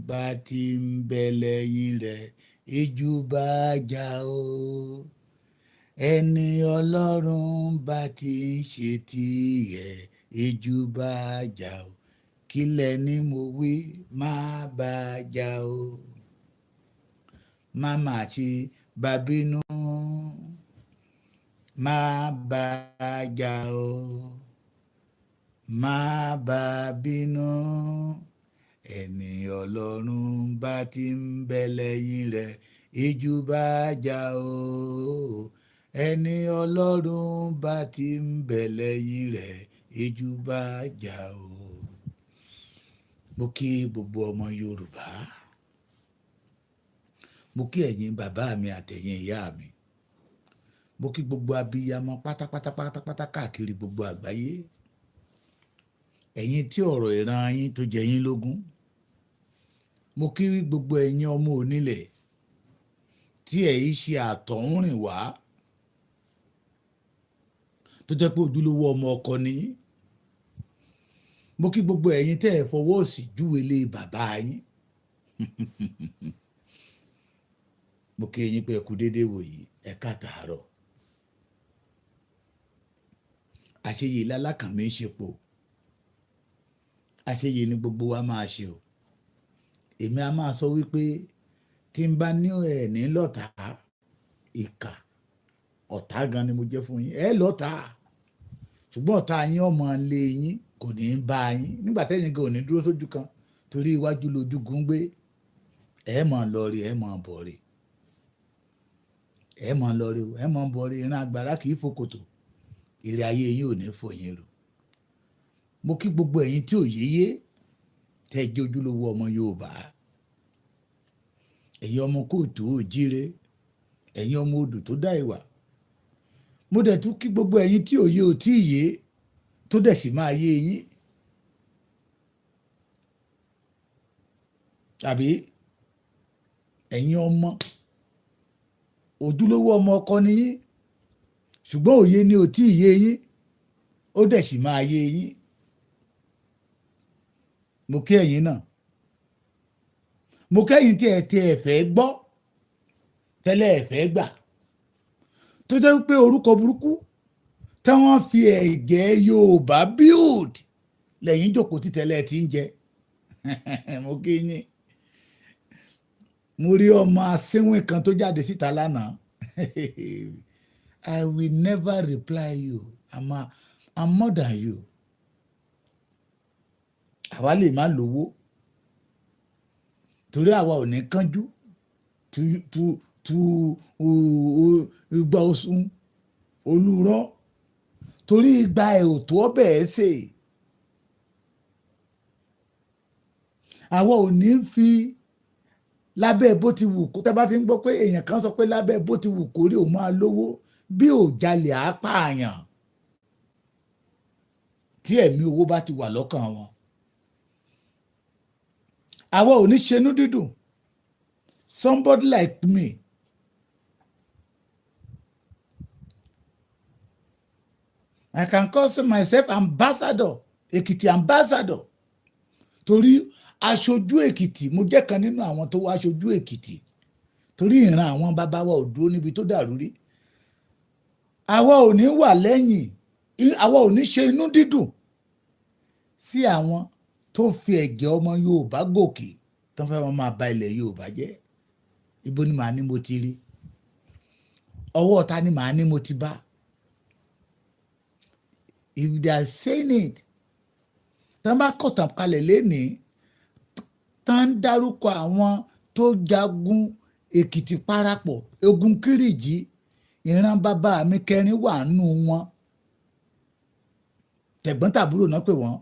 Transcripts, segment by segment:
bá ti ń bẹ lẹ́yìn rẹ̀ ejù bá jà o ẹni Ọlọ́run bá ti ń ṣe tiẹ̀ ejù bá jà o kílẹ̀ ni mo wí má bá jà o má má ṣe bá bínú má bá jà o má bá bínú ẹni Ọlọ́run bá ti ń bẹ lẹ́yìn rẹ̀ ejù bá jà o ẹni Ọlọ́run bá ti ń bẹ lẹ́yìn rẹ̀ ejù bá jà o. Mo kí gbogbo ọmọ Yorùbá, mo kí ẹ̀yin bàbá mi àtẹ̀yin ìyá mi, mo kí gbogbo abiyamọ pátápátá káàkiri gbogbo àgbáyé, ẹ̀yin tí ọ̀rọ̀ ìran yín tó jẹ yín lógún, mo kí gbogbo ẹ̀yin ọmọ onílẹ̀ tí ẹ̀yin ṣe àtọ̀húnrìn wá tó jẹ́ pé ojúlówó ọmọ ọkọ ni yín, mo kí gbogbo ẹ̀yin tẹ́ ẹ fọwọ́ òsì júwèlé bàbá yín mo kí ẹ̀yin pé ẹ kú déédé wòyí ẹ káàtàárọ̀ àṣeyè lálákànmí ń ṣepo àṣeyè ni gbogbo wa máa ṣe o èmi a máa sọ wípé tí n bá ní ẹ̀ ní lọ́tà ìkà ọ̀tá gan ni mo jẹ́ fún yín ẹ lọ́tà ṣùgbọ́n ọ̀tá yín ọmọ ilé yín kò ní í bá yín nígbà tẹ́yìn gan ò ní dúró sójú kan torí iwájú lójúgun gbé ẹ máa lọ rí ẹ máa bọ̀ rí ẹ máa lọ rí ẹ máa bọ̀ rí ìran àgbàrá kì í fòkòtò èrè ayé yín ò ní fò yín rò mo kí gbogbo ẹ̀yin tí ò yéyé tẹ́ jẹ́ ojúlówó ọmọ Yorùbá ẹ̀yin ọmọ kóòtù òjíire ẹ̀yin ọmọ odò tó dá ìwà mo dẹ̀ tún kí gbogbo ẹ̀yin tí òye ò tí ì yé tó dẹ̀ sì máa yé yín tàbí ẹ̀yin ọmọ ojúlówó ọmọ ọkọ ni yín ṣùgbọ́n òye ni ò tí ì yé yín ó dẹ̀ sì máa yé yín mo kí ẹ̀yin náà mo kẹ́yìn tí ẹ fẹ́ gbọ́ tẹ́lẹ̀ ẹ fẹ́ gbà tó jẹ́ pé orúkọ burúkú tí wọ́n fi ẹ̀jẹ̀ Yorùbá build lẹ́yìn jókòó tí tẹ́lẹ̀ ti ń jẹ mo kí yín mo rí ọmọ asínwín kan tó jáde síta lánàá I will never reply you I'm more than you àwa lè má lówó torí àwa ò ní kánjú igba osun olùrọ torí igba ẹ̀ ò tó ọbẹ̀ ẹ̀ sè àwa ò ní fi lábẹ́ bó ti wù kó tẹ́ bá ti ń gbọ́ pé èèyàn kan sọ pé lábẹ́ bó ti wù kó rí òun máa lówó bí ò jalè á pààyàn tí ẹ̀mí owó bá ti wà lọ́kàn wọn àwa ò ní ṣenú dídùn somebody like me I can call myself ambassador Èkìtì ambassador torí aṣojú Èkìtì mo jẹ́ kan nínú àwọn tó wá aṣojú Èkìtì torí ìran àwọn bàbá wa ò dúró níbi tó dàrú rí àwa ò ní wà lẹ́yìn àwa ò ní ṣe inú dídùn sí àwọn tó fi ẹ̀jẹ̀ ọmọ Yorùbá gòkè tó fẹ́ wọn máa ba ilẹ̀ Yorùbá jẹ́ ibo ni màá ní mo ti rí ọwọ́ ta ni màá ní mo ti bá if they are saying it tán bá kọ̀tàn kalẹ̀ lénìí tán ń dárúkọ àwọn tó jagun Èkìtì parapọ̀ ogun Kírìjí ìran bàbá mi kẹrin wà nù wọn tẹ̀gbọ́n tàbúrò náà pè wọ́n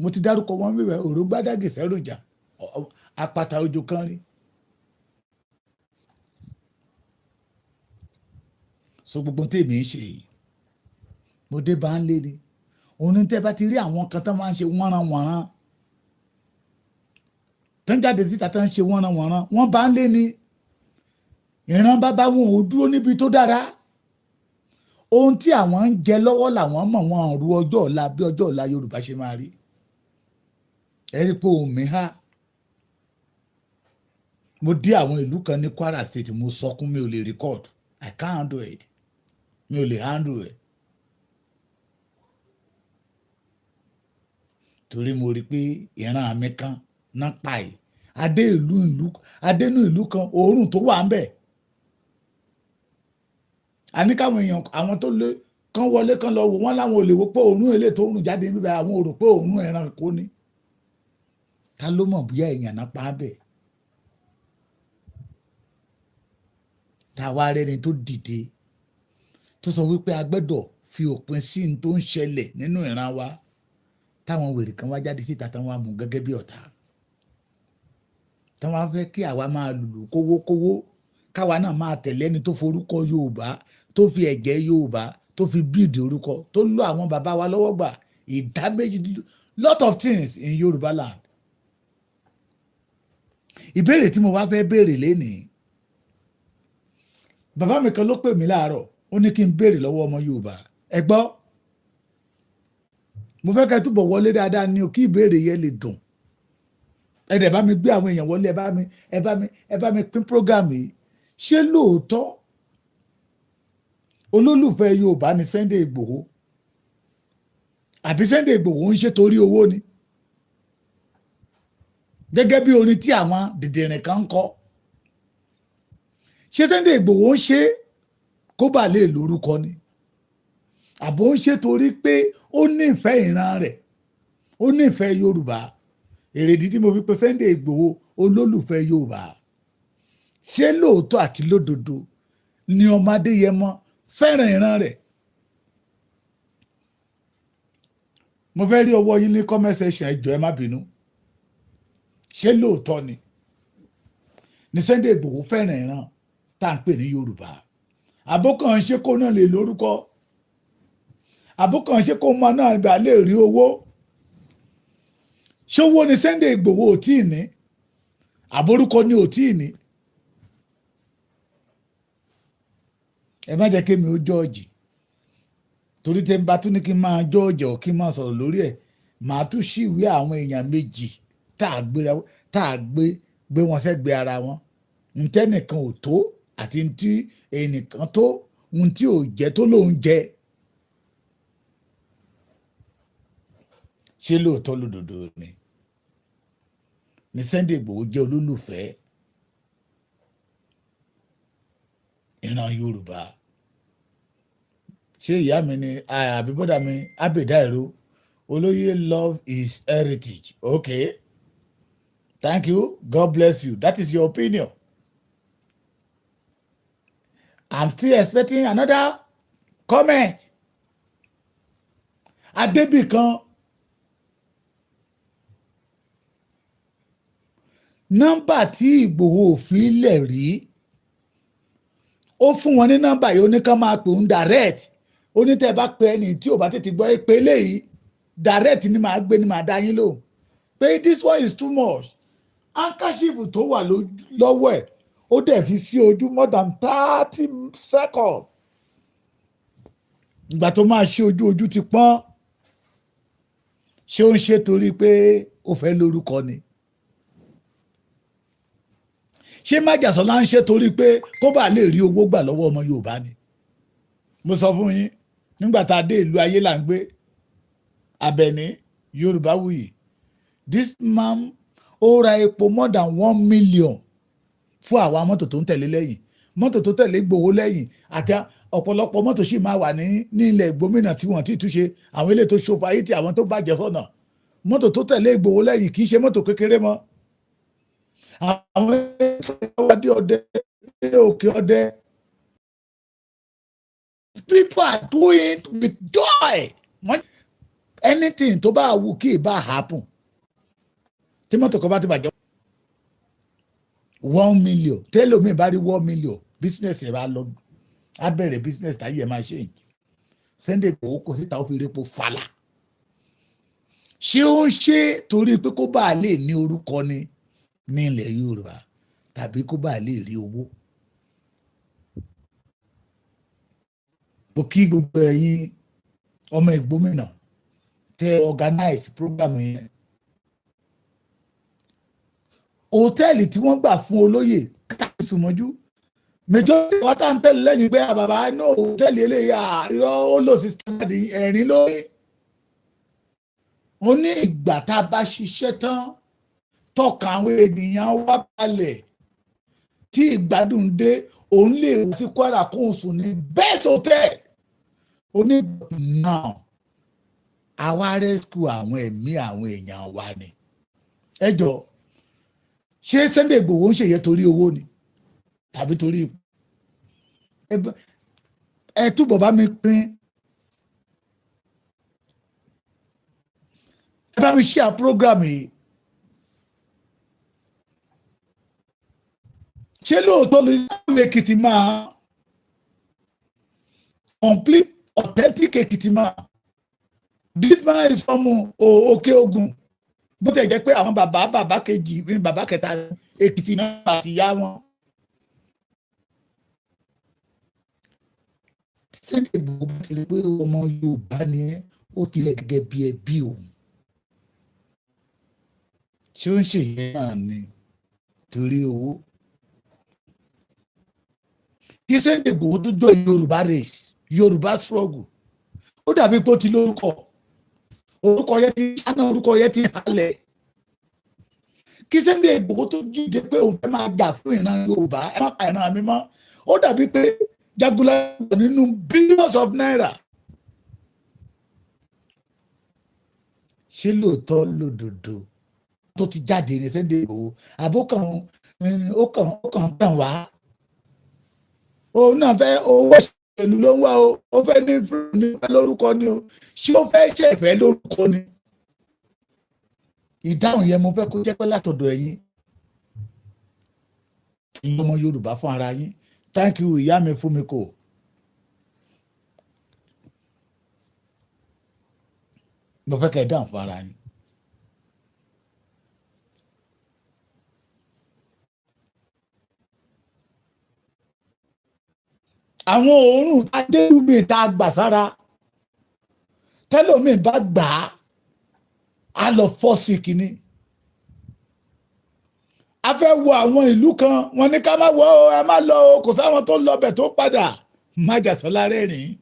mo ti dárúkọ wọn wíwẹ̀ òró gbádàgì sẹ́ròjà apáta ojú kan rí so gbogbo tèmi ń ṣe yìí mo dé bá ń lé ni òun ní tẹ́ bá ti rí àwọn kan tán máa ń ṣe wọ́nranwọ̀nran tán jáde síta tán ń ṣe wọ́nranwọ̀nran wọ́n bá ń lé ni ìran bàbá wọn ò dúró níbi tó dára ohun tí àwọn ń jẹ lọ́wọ́ làwọn mọ̀ wọn ru ọjọ́ ọ̀la bí ọjọ́ ọ̀la Yorùbá ṣe máa rí ẹ̀rí pé òun mi há mo dé àwọn ìlú kan ní Kwara State mo sọkún mi ò lè record I can't handle it mi ò lè handle it torí mo rí pé ìran mi kan náà pa yìí adénú ìlú kan òórùn tó wà ń bẹ̀ àní káwọn èèyàn àwọn tó lé kán wọlé kán lọ wò wọ́n láwọn ò lè wò pé òórùn èlé tó rùn jáde níbẹ̀ àwọn ò rò pé òórùn ẹranko ni ta ló mọ̀ bóyá èèyàn náà pa á bẹ̀ táwa rẹni tó dìde tó sọ wípé a gbọ́dọ̀ fi òpin sí ní tó ń ṣẹlẹ̀ nínú ìran wa táwọn wèrè kan wá jáde síta táwọn wá mú gẹ́gẹ́ bí ọ̀tá táwọn fẹ́ kí àwa máa lùlù kówókówó káwa náà máa tẹ̀lé ẹni tó forúkọ Yorùbá tó fi ẹ̀jẹ̀ Yorùbá tó fi bíìdì orúkọ tó lọ àwọn bàbá wa lọ́wọ́ gbà ìdá méjì lot of things in Yorùbá land. Ìbéèrè tí mo wá fẹ́ béèrè lénìí bàbá mi kan ló pè mí láàárọ̀ ó ní kí n béèrè lọ́wọ́ ọmọ Yorùbá ẹ gbọ́ mo fẹ́ kẹ́ túbọ̀ wọlé dáadáa ni o kí ìbéèrè yẹn lè dùn ẹ dẹ̀ bá mi gbé àwọn èèyàn wọlé ẹ bá mi pín program yìí ṣé lóòótọ́ olólùfẹ́ Yorùbá ni Sunday Igboho àbí Sunday Igboho ń ṣe torí owó ni gẹ́gẹ́ bí orin tí àwọn dìdìrìn kan ń kọ ṣé Sunday Igboho ń ṣe kó bàa lè lórúkọ ni àbò ń ṣe torí pé ó nífẹ̀ẹ́ ìran rẹ̀ ó nífẹ̀ẹ́ Yorùbá èrèdí tí mo fi pe Sunday Igboho olólùfẹ́ Yorùbá ṣé lóòótọ́ àti lódodo ni ọmọ Adéyẹmọ fẹ́ràn ìran rẹ̀ mo fẹ́ rí ọwọ́ yín ní comment section ẹ jọ̀ọ́ ẹ má bínú ṣé lóòótọ́ ni Sunday Igboho fẹ́ràn ìran tá à ń pè ní Yorùbá àbókàn ṣe kó náà lè lórúkọ àbókàn ṣe kó mọ náà gbà lè rí owó ṣówó ni Sunday Igboho ò tí ì ní àbórúkọ ni ò tí ì ní ẹ má jẹ́ kí mi ó jọ́ọ̀jì torí tẹ́ ń bá tún ní kí n máa jọ́ọ̀jì ọ̀ kí n máa sọ̀rọ̀ lórí ẹ̀ màá tún ṣìwé àwọn èèyàn méjì tá a gbé wọn sẹ́gbẹ̀ẹ́ ara wọn ntẹ́nìkan ò tó àti ntí ẹnìkan tó ntí ò jẹ́ tó lóun jẹ́ ṣé lóòótọ́ lódodo ni Sunday Igboho jẹ́ olólùfẹ́ ìran Yorùbá ṣé ìyá mi ni àbí bọ́dà mi Abẹ́dáìró olóyè love his heritage okay thank you God bless you that is your opinion I'm still expecting another comment Adébìkan nọ́mbà tí Ìgbòho òfin lẹ̀ rí ó fún wọn ní nọ́mbà yìí ó ní ká máa pè ń direct ó ní tẹ́ bá pe ẹni tí ò bá tètè gbọ́ pé eléyìí direct ni màá gbé ni màá dá yín lóhùn pé this one is too much handkerchief tó wà lọ́wọ́ ẹ̀ ó dẹ̀ fi sí ojú more than 30 seconds ìgbà tó máa ṣe ojú ti pọ́n ṣé ó ń ṣe torí pé ó fẹ́ lórúkọ ni ṣé májàsọ́lá ń ṣe torí pé kó bá lè rí owó gbà lọ́wọ́ ọmọ Yorùbá ni mo sọ fún yín nígbà tá a dé ìlú ayé là ń gbé Abẹ́ní Yorùbáwùyí this man ó ra epo more than 1 million fún àwa mọ́tò tó ń tẹ̀lé lẹ́yìn mọ́tò tó tẹ̀lé Ìgbòho lẹ́yìn àti ọ̀pọ̀lọpọ̀ mọ́tò sì máa wà ní ilẹ̀ gómìnà tí wọ́n ti túnṣe àwọn ilé tó ṣòfò ayé tí àwọn tó bàjẹ́ sọ́nà mọ́tò tó tẹ̀lé Ìgbòho lẹ́yìn kì í ṣe mọ́tò kékeré mọ́ àwọn ìwádìí ọdẹ òkè ọdẹ people are doing it with joy anything tó bá wù kí ì bá happen tí mọ́tò kan bá ti bàjẹ́ 1 million tẹ́lẹ̀ omi bá rí 1 million business ẹ̀ bá lọ á bẹ̀rẹ̀ business táyé ẹ̀ máa ṣe Sunday Igboho kò síta ó fi repo fàlà ṣé ó ń ṣe torí pé kó bá lè ní orúkọ ni ní ilẹ̀ Yorùbá tàbí kó bá lè rí owó mo kí gbogbo ẹ̀yin ọmọ ìgbómìnà tẹ organize program yẹn hòtẹ́ẹ̀lì tí wọ́n gbà fún olóyè káàkiri sùnmọ́jú mẹjọ wa tá ń tẹ̀lé lẹ́yìn pé bàbá náà hòtẹ́ẹ̀lì eléyà irọ́ ó lò sí standard ẹ̀rín lórí. ó ní ìgbà tá a bá ṣiṣẹ́ tán tọ́ka àwọn ènìyàn wá balẹ̀ tí ìgbádùn dé òun lè wá sí Kwara kó o sùn ní best hotel. ó ní now àwa rescue àwọn ẹ̀mí àwọn èèyàn wa ni. ẹ jọ ṣé Sunday Igboho ń ṣèyẹ torí owó ni tàbí torí ẹ túbọ̀ bá mi pín ẹ bá mi share program yìí. ṣé lóòótọ́ ló yá Èkìtì máa complete authentic Èkìtì máa this man is from Òkè Ògùn bó tẹ̀ jẹ́ pé àwọn bàbá kejì bàbá kẹta Èkìtì náà àti ìyá wọn. Sunday Igboho bá ti rí pé ọmọ Yorùbá ni ẹ́ ó tilẹ̀ gẹ́gẹ́ bí ẹbí òun ṣé ó ń ṣe yẹn náà ni torí owó. kí Sunday Igboho tó jọ Yorùbá race Yorùbá struggle ó dàbí pé ó ti lórúkọ orúkọ yẹn ti ṣáná orúkọ yẹn ti halẹ̀. kí Sunday Igboho tó jíde pé òun fẹ́ máa jà fún ìran Yorùbá ẹ má pa ìran mi mọ́ ó dàbí pé jagula nínú billions of naira. ṣé lóòótọ́ lódodo tó ti jáde ní Sunday Igboho àbókan ó kàn tàn wá. òun náà fẹ́ owó ìlú ló ń wá o ó fẹ́ ní lórúkọ ni o ṣé ó fẹ́ ṣe ìfẹ́ lórúkọ ni. ìdáhùn yẹn mo fẹ́ kó jẹ́ pé látọ̀dọ̀ ẹ̀yin ọmọ Yorùbá fún ara yín. Thank you ìyá mi fún mi kò. mo fẹ́ kẹ́ ẹ dáhùn fún ara yín. àwọn òórùn adérúmi tá a gbà sára tẹ́lómi bá gbà á lọ fọ́ sí kínní. a fẹ́ wo àwọn ìlú kan wọn ní ká má wọ ẹ má lọ kò sáwọn tó lọ bẹ̀ tó padà májàsọ́lá rẹ́rìn-ín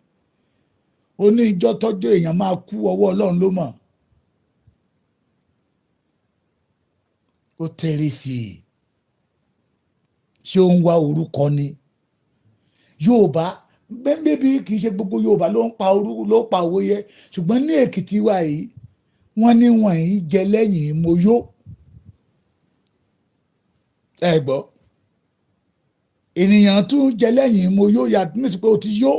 ó ní ìjọ tọ́jú èèyàn máa kú ọwọ́ Ọlọ́run ló mọ̀. ó tẹ̀rí sí i ṣé ó ń wá orúkọ ni. Yorùbá bẹ́ẹ̀bí kì í ṣe gbogbo Yorùbá ló ń pa owó yẹ ṣùgbọ́n ní Èkìtì wa yìí wọ́n ní wọ̀nyí jẹ lẹ́yìn mo yó. ẹ gbọ́ ènìyàn tún jẹ lẹ́yìn mo yó yàtọ̀ ní sọ pé o ti yó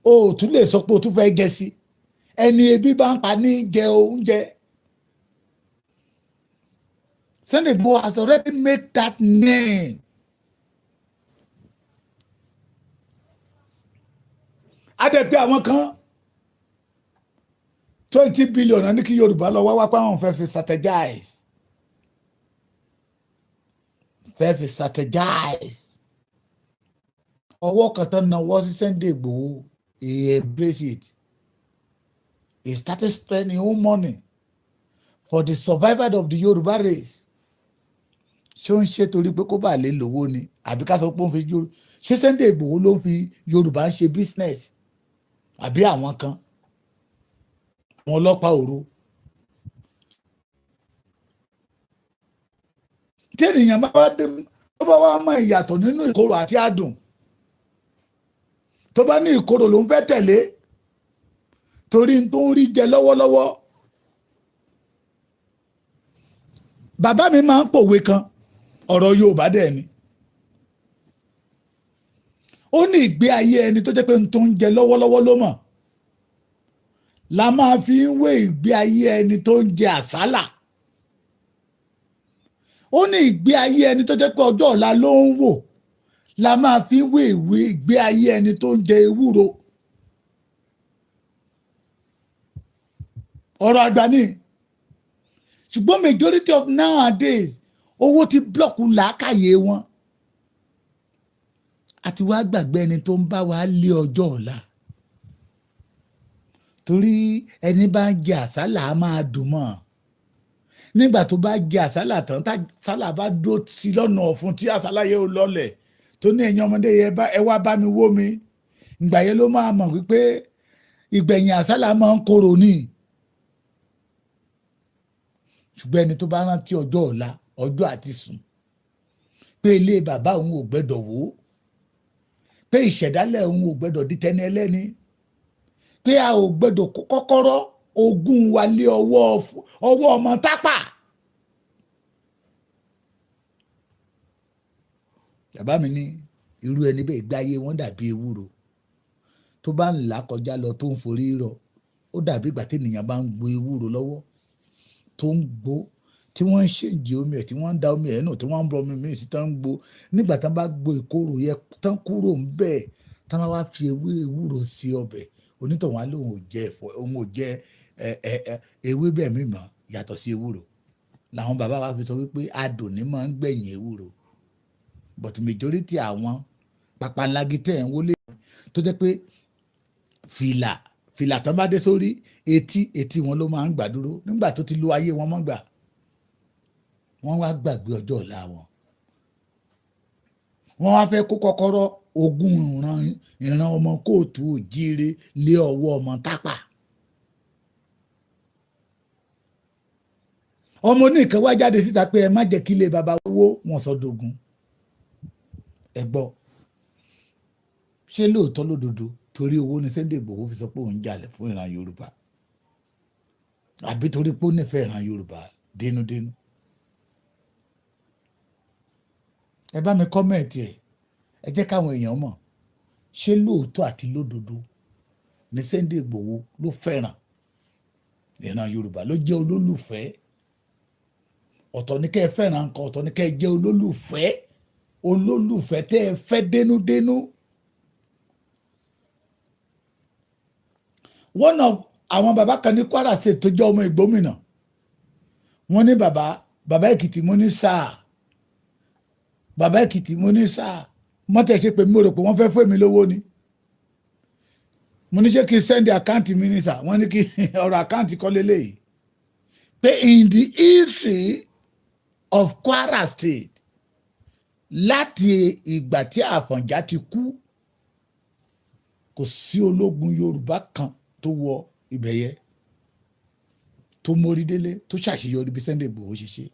o tún lè sọ pé o tún fẹ́ jẹ sí ẹni ebi bá ń pa ní jẹ oúnjẹ. Sunday Igboho has already made that name. Adẹ̀pẹ́ àwọn kan 20 billion ní kí Yorùbá lọ wá pé àwọn fẹ́ fi strategize. ọwọ́ kan tán náwó sí Sunday Igboho he embrace it. He started spending own money for the survival of the Yorùbá race. ṣé ó ń ṣe torí pé kó bá lè lówó ni àbí ká sọ pé ó ń fi ṣé Sunday Igboho ló ń fi Yorùbá ń ṣe business àbí àwọn kan àwọn ọlọ́pàá òru. tí ènìyàn bá wá mọ ìyàtọ̀ nínú ìkorò àti adùn tó bá ní ìkorò ló ń fẹ́ tẹ̀lé torí tó ń rí jẹ lọ́wọ́lọ́wọ́. bàbá mi máa ń pòwe kan ọ̀rọ̀ Yorùbá dẹ̀ ni ó ní ìgbé ayé ẹni tó jẹ́ pé tó ń jẹ lọ́wọ́lọ́wọ́ ló mọ̀ la máa fi ń wé ìgbé ayé ẹni tó ń jẹ àsálà. ó ní ìgbé ayé ẹni tó jẹ́ pé ọjọ́ ọ̀la ló ń wò la máa fi ń wé ìgbé ayé ẹni tó ń jẹ ewúro. ọ̀rọ̀ àgbà ni ṣùgbọ́n majority of nowadays owó ti blọ́ọ̀kù làákàyè wọn àti wá gbàgbé ẹni tó ń bá wa lé ọjọ́ ọ̀la torí ẹni bá ń jẹ àsálà á máa dùn mọ́ nígbà tó bá jẹ àsálà tán tá àsálà bá dúró sí lọ́nà ọ̀fun tí àsálà yẹ ó lọlẹ̀ tó ní ẹ̀yin ọmọdé ẹ wá bá mi wó mi, ìgbà yẹn ló máa mọ̀ wípé ìgbẹ̀yìn àsálà máa ń korò ní. ṣùgbọ́n ẹni tó bá rántí ọjọ́ ọ̀la, ọjọ́ àti sùn, pé ilé bàbá òun ò gbẹ́dọ̀ wó, pé ìṣẹ̀dálẹ̀ òun ò gbẹ́dọ̀ di tẹni ẹlẹ́ni, pé a ò gbẹ́dọ̀ kó kọ́kọ́rọ́ ogún wa lé ọwọ́ ọmọ tápà. bàbá mi ní irú ẹni bẹ́ẹ̀ gbáyé wọn dàbí ewúro tó bá ń là kọjá lọ tó ń forí rọ, ó dàbí ìgbà tí ènìyàn bá ń gbo ewúro lọ́wọ́ tó ń gbó, tí wọ́n ń ṣèǹjì omi ẹ̀, tí wọ́n ń da omi ẹ̀ nù, tí wọ́n ń bọ omi míì sí tán ń gbó. nígbà tán bá gbo ìkorò yẹ tán kúrò ń bẹ́ẹ̀, tán bá wá fi ewúro sí ọbẹ̀, onítọ̀hún á lóun ò jẹ ẹ̀fọ́, òun ò jẹ ewé bẹ́ẹ̀ mímọ́ yàtọ̀ sí ewúro. làwọn bàbá wa fi sọ wípé adùn ní máa ń gbẹ̀yìn ewúro. but majority àwọn papanlagi tẹ̀ ń wọlé tó jẹ́ pé fìlà tán bá dé sórí etí wọn ló máa ń gbà dúró nígbà tó ti lo ayé wọn mọ́ gbà. wọ́n wá gbàgbé ọjọ́ ọ̀la wọn. wọ́n wá fẹ́ kó kọ́kọ́rọ́ ogún ìran ọmọ kóòtù òjíire lé ọwọ́ ọmọ tápà. ọmọ oníkan wá jáde síta pé ẹ má jẹ́ kí ilé baba owó wọn sọdọ̀gún. ẹ gbọ́, ṣé lóòótọ́ lódodo torí owó ni Sunday Igboho fi sọ pé òun jalè fún ìran Yorùbá, àbí torí pé ó nífẹ̀ẹ́ ìran Yorùbá dénúdénú? ẹ bá mi kọ́mẹ̀ntì ẹ jẹ́ káwọn èèyàn mọ̀, ṣé lóòótọ́ àti lódodo ni Sunday Igboho ló fẹ́ràn ìran Yorùbá, ló jẹ́ olólùfẹ́? ọ̀tọ̀ ní kẹ́ ẹ fẹ́ràn nǹkan, ọ̀tọ̀ ní kẹ́ ẹ jẹ́ olólùfẹ́ tẹ́ ẹ fẹ́ dénúdénú. one of àwọn bàbá kan ní Kwara State tó jẹ́ ọmọ Ìgbómìnà, wọ́n ní bàbá Èkìtì, mo ní sáà, bàbá Èkìtì mo ní sáà, mọ́tẹ̀ ṣe pé mo rò pé wọ́n fẹ́ fún mi lówó ni. mo ní ṣé kí n send àkáǹtì mi ní sà, wọ́n ní kí ọ̀rọ̀ àkáǹtì kọ́ lélẹ́yìí. pé in the history of Kwara State, láti ìgbà tí Àfọ̀njá ti kú, kò sí ológun Yorùbá kan tó wọ ibẹ̀ yẹ tó mórí délé tó ṣàṣeyọrí bí Sunday Igboho ṣe ṣe.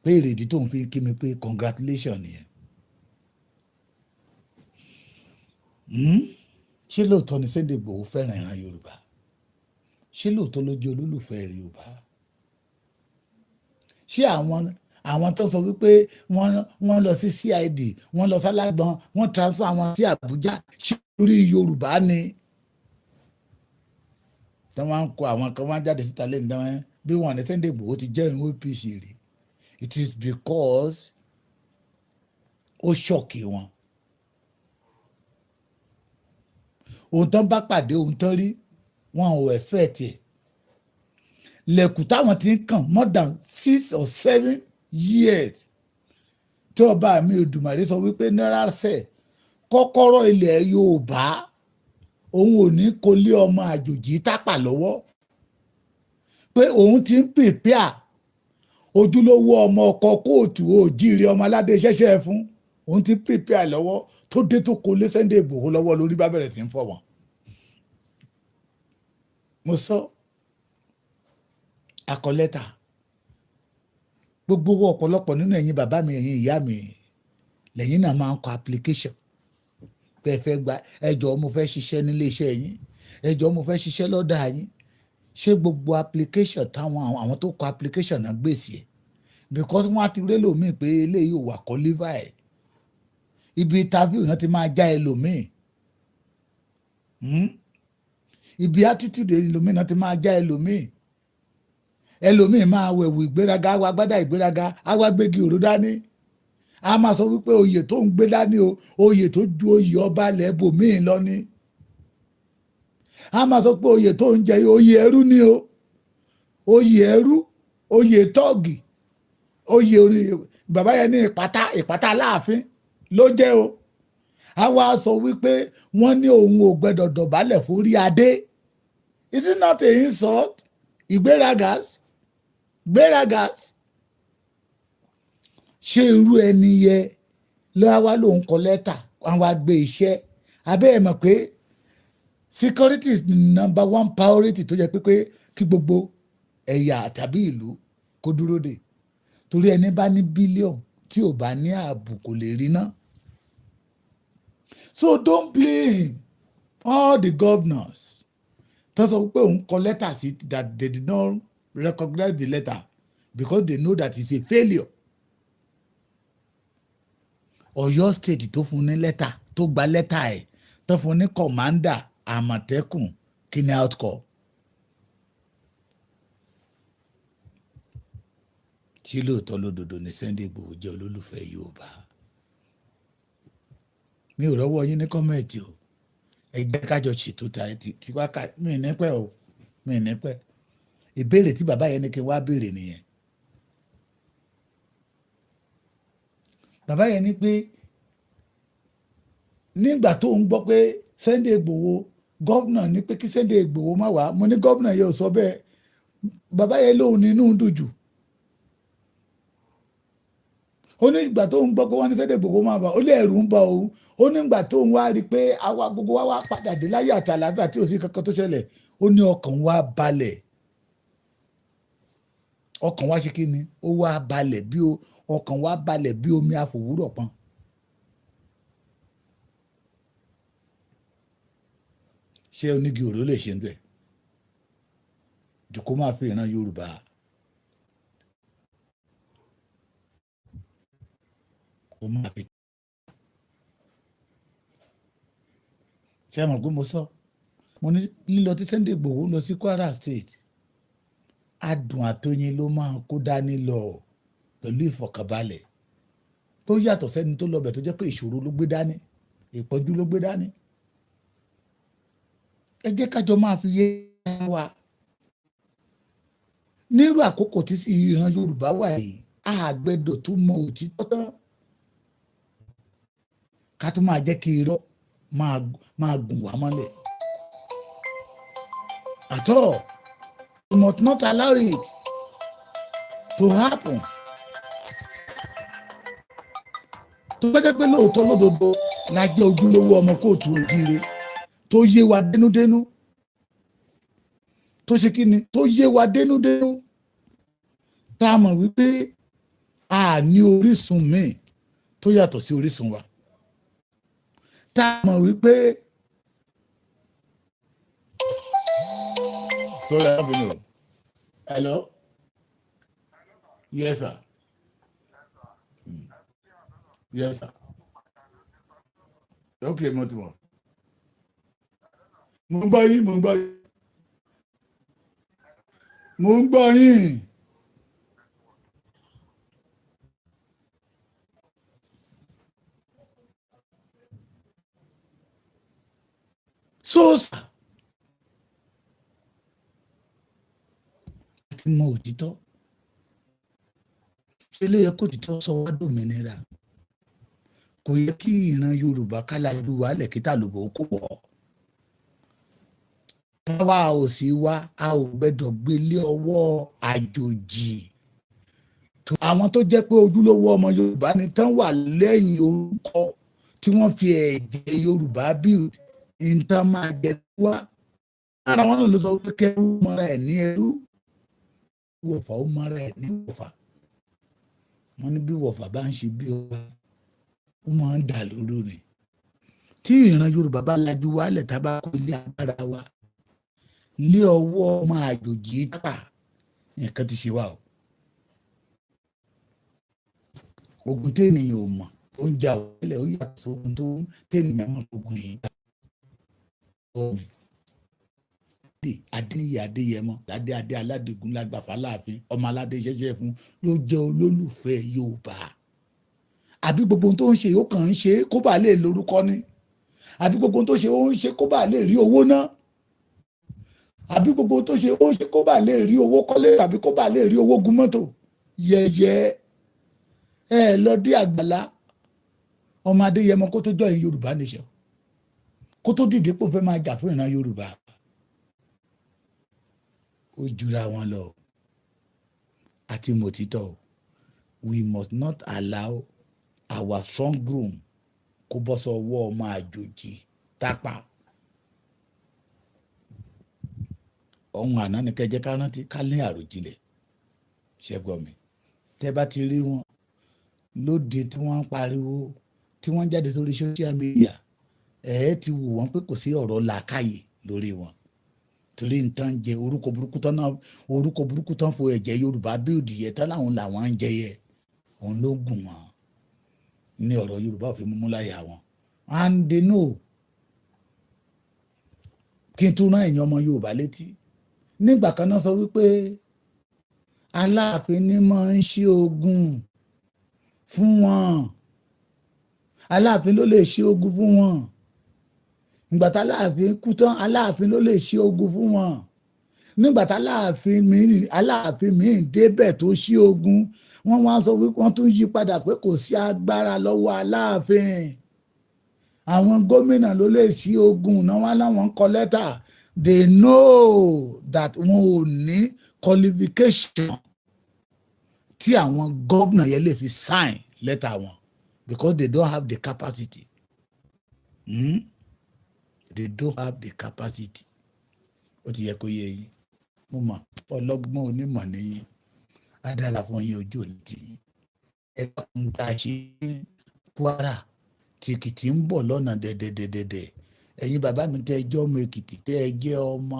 pé èrèdí tó ń fi kí mi pé congratulation nìyẹn. ṣé lóòótọ́ ni Sunday Igboho fẹ́ràn ìran Yorùbá? ṣé lóòótọ́ ló jẹ́ olólùfẹ́ Yorùbá? ṣé àwọn tó sọ wípé wọ́n lọ sí CID, wọ́n lọ sálágbọn, wọ́n transfer àwọn sí Àbújá, ṣé orí Yorùbá ni? tí wọ́n ń kó àwọn kan wá jáde síta lẹ́nu dáwọn bí wọ́n ní Sunday Igboho ti jẹ́ ìwé APC rí, it is because ó ṣọ̀kì wọn. ohun tán bá pàdé, ohun tán rí, wọn ò expect ẹ̀. lẹ̀kùn táwọn ti ń kàn more than 6 or 7 years tí ọba mi Òdùmarè sọ wípé náírà sẹ̀ kọ́kọ́rọ́ ilẹ̀ Yorùbá òun ò ní kó lé ọmọ àjòjì tápà lọ́wọ́, pé òun ti ń prepare ojúlówó ọmọ ọkọ kóòtù òjíire ọmọ aládé ṣẹ̀ṣẹ̀ fún, òun ti prepare lọ́wọ́, tó dé tó kó lé Sunday Igboho lọ́wọ́ lórí bá bẹ̀rẹ̀ sí ń fọ́ wọn. mo sọ akọlẹ́tà gbogbo ọ̀pọ̀lọpọ̀ nínú ẹ̀yin bàbá mi, ẹ̀yin ìyá mi, lẹ́yìn náà máa ń kọ application pé ẹ fẹ́ gba, ẹ jọ̀ọ́ mo fẹ́ ṣiṣẹ́ nílé iṣẹ́ yín, ẹ jọ̀ọ́ mo fẹ́ ṣiṣẹ́ lọ́dọ̀ yín. ṣé gbogbo application táwọn àwọn tó kọ application náà gbèsè ẹ̀? because wọ́n á ti rí lòmíì pé eléyìí ò wà qualify ẹ̀, ibi interview náà ti máa já ẹlòmíì, ibi attitude ẹlòmíì náà ti máa já ẹlòmíì máa wẹ̀wù ìgbéraga, àwa gbádà ìgbéraga, àwa gbégi òró dání, a máa sọ wípé oyè tó ń gbé dání o, oyè tó ju oyè ọba lẹ́bù míì lọ ni. a máa sọ pé oyè tó ń jẹ oyè ẹrú ni o, oyè ẹrú, oyè tọ́ọ̀gì, oyè bàbá yẹn ní ìpátá Aláàfin ló jẹ́ o. a wá sọ wípé wọ́n ní òun ò gbẹ́dọ̀ dọ̀bálẹ̀ forí adé. Is it not a insult? Ìgbéragas. Ṣé irú ẹni yẹ ló wá lòun kọ lẹ́tà wọn wá gbé iṣẹ́ abẹ́ ẹ̀ mọ̀ pé security is number one priority tó jẹ́ pé kí gbogbo ẹ̀yà tàbí ìlú kó dúró dè torí ẹni bá ní bílíọ̀nù tí ò bá ní ààbò kò lè rí ná. So don't blame all the governors tó sọ pé òun kọ lẹ́tà sí that they did not recognize the letter because they know that it's a failure. Ọ̀yọ́ state tó fún ní lẹ́tà tó gba lẹ́tà ẹ̀ tó fún ní commander Àmọ̀tẹ́kùn kí ni outcome. Ṣé lóòótọ́ lódodo ní Sunday Igboho jẹ́ olólùfẹ́ Yorùbá? Mi ò rọ́wọ́ yín ní kọ́mẹ̀tì o, ẹ jẹ́ kájọ ṣètò tí wákà mí ní pẹ́ ìbéèrè tí bàbá yẹn ní kí n wá béèrè nìyẹn. Bàbá yẹn ní pé nígbà tó ń gbọ́ pé Sunday Igboho gọ́vnà ní pé kí Sunday Igboho má wá, mo ní gọ́vnà yẹn ò sọ bẹ́ẹ̀. Bàbá yẹn lóhùn nínú dùn jù. Ó ní ìgbà tó ń gbọ́ pé wọ́n ní Sunday Igboho máa bá ó lé ẹ̀rù ń bá òun. Ó ní ìgbà tó ń wá rí i pé àwa gbogbo wa wá padà dé láyé àti àlàáfíà tí ò sí kankan tó ṣẹlẹ̀. Ó ní ọkàn wa balẹ̀. Ọkàn wa ṣe kí ni? Ó wá balẹ̀ bí ọkàn wa balẹ̀ bí omi àfòwúrọ̀ pọn. Ṣé onígi òró lè ṣe ń bẹ̀? Jù kó máa fi ìran Yorùbá. Kó máa fi. Ṣé ẹ mọ̀ pé mo sọ? Mo ní lílọ tí Sunday Igboho lọ sí Kwara State. Adùn àtọyìn ló máa kó dání lọ pẹ̀lú ìfọ̀kànbalẹ̀. Tó yàtọ̀ sẹ́ni tó lọ bẹ̀ tó jẹ́ pé ìṣòro ló gbé dání, ìpọ́njú ló gbé dání. Ẹ jẹ́ kájọ máa fi yé wa. Nírú àkókò tí ìran Yorùbá wà yìí, àgbẹ̀dọ̀ tó mọ òtítọ́ tán. Ká tó máa jẹ́ kí irọ́ máa gùn wá mọ́lẹ̀. At all, you must not allow it to happen. Tó bá jẹ́ pé lóòótọ́ lódodo la jẹ́ ojúlówó ọmọ kóòtù òjíire tó yé wa dénúdénú, tó ṣe kí ni tó yé wa dénúdénú, tá a mọ̀ wípé a ní orísun míì tó yàtọ̀ sí orísun wa, tá a mọ̀ wípé sorry, I don't know. Hello? Yes, sir. Yes, sir. Okay, mo ti mọ̀. Mo ń gbọ́ yín. So, sir. Ti mọ òtítọ́. Ṣé ló yẹ kó òtítọ́ sọ wá dòmìnira? Kò yẹ kí ìran Yorùbá kálá ìlú wa lẹ̀kítà lòbò kó wọ̀. Káwa ò sí wá, a ò gbẹ́dọ̀ gbélé ọwọ́ àjòjì. Àwọn tó jẹ́ pé ojúlówó ọmọ Yorùbá ni tán wà lẹ́yìn orúkọ tí wọ́n fi ẹ̀jẹ̀ Yorùbá bí nǹkan máa jẹ wá. Ara wọn náà ló sọ pé kẹ́rú mọ́ra ẹ̀ ní ẹrú. Wọ̀fà ó mọ́ra ẹ̀ ní wọ̀fà. Wọ́n ní bí wọ̀fà bá ń ṣe bí ọba, ó máa ń dà lóru ni. Tí ìran Yorùbá bá lajú wálẹ̀ tá a bá kó ilé agbára wa, ilé ọwọ́ ọmọ àjòjì tápà, nǹkan ti ṣe wá o. Ogun téèyàn ò mọ̀ ó ń jà wọlé ó yàtọ̀ sógun tó téèyàn mọ̀ ogun yìí gbà. Adéníyì Adéyẹmọ adé aládìgún lágbàfà láàfin ọmọ aládé ṣẹṣẹ fún ló jẹ́ olólùfẹ́ Yorùbá. Àbí gbogbo ohun tó ń ṣe ó kàn ń ṣe kó bàa lè lórúkọ ni? Àbí gbogbo ohun tó ṣe ó ń ṣe kó bàa lè rí owó ná? Àbí gbogbo ohun tó ṣe ó ń ṣe kó bàa lè rí owó kọ́lé tàbí kó bàa lè rí owó gun mọ́tò? Yẹ̀yẹ́ ẹ lọ dé àgbàlá ọmọ Adéyẹmọ kó tó join Yorùbá nation, kó tó dìde pé ó fẹ́ máa jà fún ìran Yorùbá, ó jura wọn lọ. Àti mòtítọ́, we must not allow our strong room kó bọ́ sọ́wọ́ ọmọ àjòjì tápà. Ohun àná ni kẹjẹ ká rántí ká ní àròjinlẹ̀, ṣẹ́gbọ́n mi. Tẹ́ bá ti rí wọn lóde tí wọ́n ń pariwo, tí wọ́n jáde sórí social media, ti wò wọ́n pé kò sí ọ̀rọ̀ làákàyè lórí wọn. Torí nǹkan jẹ orúkọ burúkú tán fo ẹ̀jẹ̀ Yorùbá bí òdìyẹ tán làwọn ń jẹyẹ, òun ló gùn wọn ní ọ̀rọ̀ Yorùbá òfin múmú láyà wọn. And they know. Kí n tún rán ẹ̀yin ọmọ Yorùbá létí, nígbà kan náà sọ wípé Aláàfin ni máa ń ṣí ogun fún wọn, Aláàfin ló lè ṣí ogun fún wọn. Nígbà tá Aláàfin kú tán, Aláàfin ló lè ṣí ogun fún wọn. Nígbà tá Aláàfin míì débẹ̀ tó ṣí ogun, wọ́n wá sọ wípé wọ́n tún yí padà pé kò sí agbára lọ́wọ́ Aláàfin. Àwọn gómìnà ló lè ṣí ogun náà, wá láwọn kọ lẹ́tà. They know that wọn ò ní qualification tí àwọn gómìnà yẹn lè fi sign lẹ́tà wọn, because they don't have the capacity. They don't have the capacity. Ó ti yẹ kó yé yín. Mo mọ̀ ọlọ́gbọ́n onímọ̀ nìyí, á dára fún yín, ojú òní tì yín. Ẹ bá ń ta ṣe Kwara tí Èkìtì ń bọ̀ lọ́nà dẹ̀dẹ̀dẹ̀dẹ̀. Ẹ̀yin bàbá mi tẹ́ ẹ jẹ́ ọmọ Èkìtì, tẹ́ ẹ jẹ́ ọmọ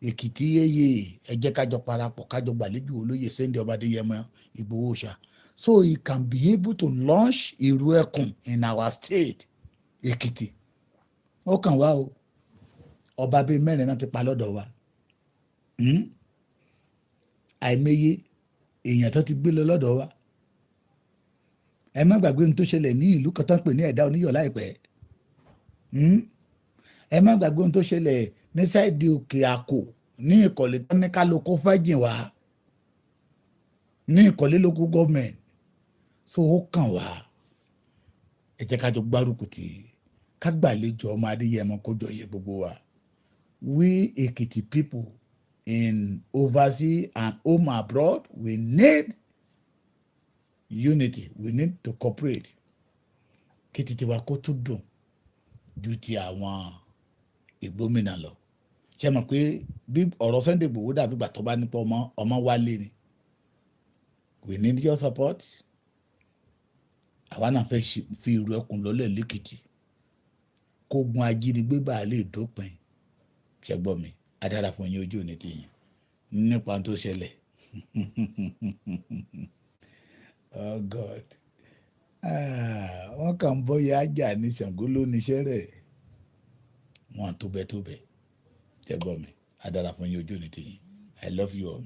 Èkìtì yéye, ẹ jẹ́ kájọ parapọ̀, kájọ gbàlejò olóyè Sunday ọba Adéyẹmọ Ìgbòho Òòṣà, so he can be able to launch ìrú Ekun in our state Èkìtì. Ó kàn wá o, ọba bíi 4 náà ti pa lọ́dọ̀ wa. Àìmọye èèyàn tó ti gbé lọ lọ́dọ̀ wa. Ẹ má gbàgbé ohun tó ṣẹlẹ̀ ní ìlú kan tó ń pè ní Ẹ̀dá Oníyọ̀ láìpẹ́. Ẹ má gbàgbé ohun tó ṣẹlẹ̀ ní sáìdì Òkè Àkó ní Ìkọ̀lé tó ní kálukú fẹ́ jìn wá ní Ìkọ̀lé local government. So ó kàn wá, ẹ jẹ́ ká jọ gbárùkù tì í, ká gbàlejò ọmọ Adéyẹmọ kó jọ yẹ gbogbo wa. We Ekiti people in overseas and home abroad, we need unity, we need to cooperate. Kí títí wa kó tún dùn ju ti àwọn ìgbómìnà lọ. Ṣé mọ̀ pé bí ọ̀rọ̀ Sunday Igboho dàbí ìgbà tó bá nípa ọmọ wálé ni. We need your support. Àwa náà fẹ́ fi ìrú Ẹkùn lọ́lẹ̀ lẹ́kìtì, kó gun ajínigbé bá lè dópin. Ṣé gbọ́ mi? Adára fún yín, ojú òní ti yín nípa tó ṣẹlẹ̀. Oh God. Wọ́n kàn ń bọ́yá ajá ní Ṣàngó ló níṣẹ́ rẹ̀. Wọ́n tó bẹ́ẹ̀. Ṣé gbọ́ mi? Adára fún yín, ojú òní ti yín. I love you all.